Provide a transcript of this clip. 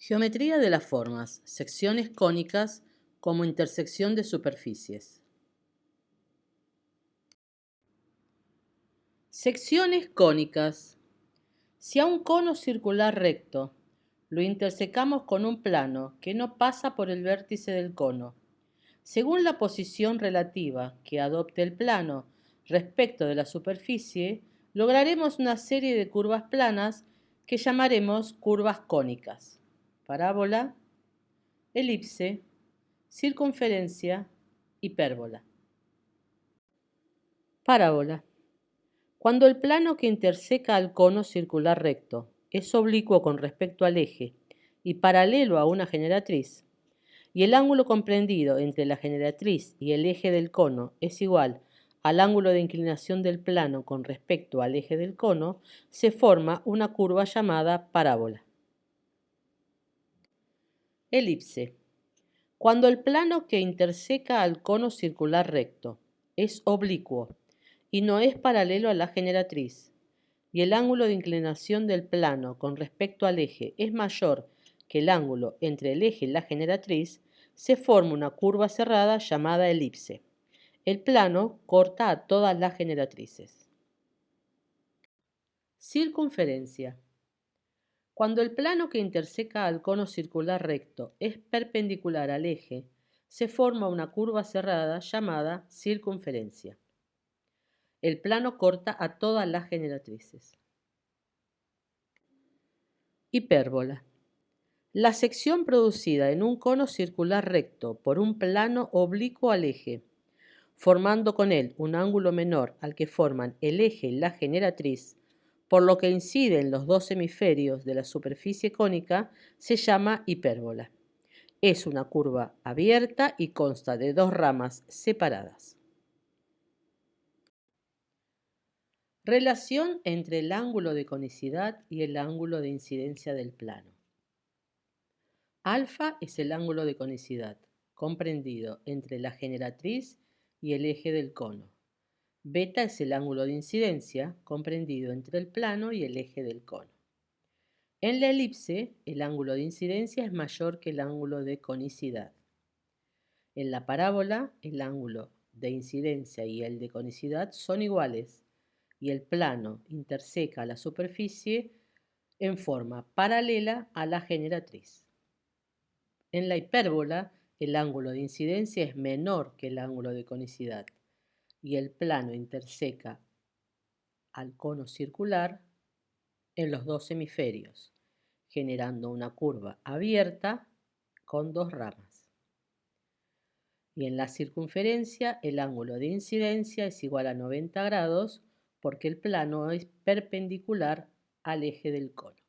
Geometría de las formas, secciones cónicas como intersección de superficies. Secciones cónicas. Si a un cono circular recto lo intersecamos con un plano que no pasa por el vértice del cono, según la posición relativa que adopte el plano respecto de la superficie, lograremos una serie de curvas planas que llamaremos curvas cónicas. Parábola, elipse, circunferencia, hipérbola. Parábola. Cuando el plano que interseca al cono circular recto es oblicuo con respecto al eje y paralelo a una generatriz, y el ángulo comprendido entre la generatriz y el eje del cono es igual al ángulo de inclinación del plano con respecto al eje del cono, se forma una curva llamada parábola. Elipse. Cuando el plano que interseca al cono circular recto es oblicuo y no es paralelo a la generatriz, y el ángulo de inclinación del plano con respecto al eje es mayor que el ángulo entre el eje y la generatriz, se forma una curva cerrada llamada elipse. El plano corta a todas las generatrices. Circunferencia. Cuando el plano que interseca al cono circular recto es perpendicular al eje, se forma una curva cerrada llamada circunferencia. El plano corta a todas las generatrices. Hipérbola. La sección producida en un cono circular recto por un plano oblicuo al eje, formando con él un ángulo menor al que forman el eje y la generatriz, por lo que inciden los dos hemisferios de la superficie cónica, se llama hipérbola. Es una curva abierta y consta de dos ramas separadas. Relación entre el ángulo de conicidad y el ángulo de incidencia del plano. Alfa es el ángulo de conicidad, comprendido entre la generatriz y el eje del cono. Beta es el ángulo de incidencia, comprendido entre el plano y el eje del cono. En la elipse, el ángulo de incidencia es mayor que el ángulo de conicidad. En la parábola, el ángulo de incidencia y el de conicidad son iguales, y el plano interseca la superficie en forma paralela a la generatriz. En la hipérbola, el ángulo de incidencia es menor que el ángulo de conicidad y el plano interseca al cono circular en los dos hemisferios, generando una curva abierta con dos ramas. Y en la circunferencia, el ángulo de incidencia es igual a 90 grados porque el plano es perpendicular al eje del cono.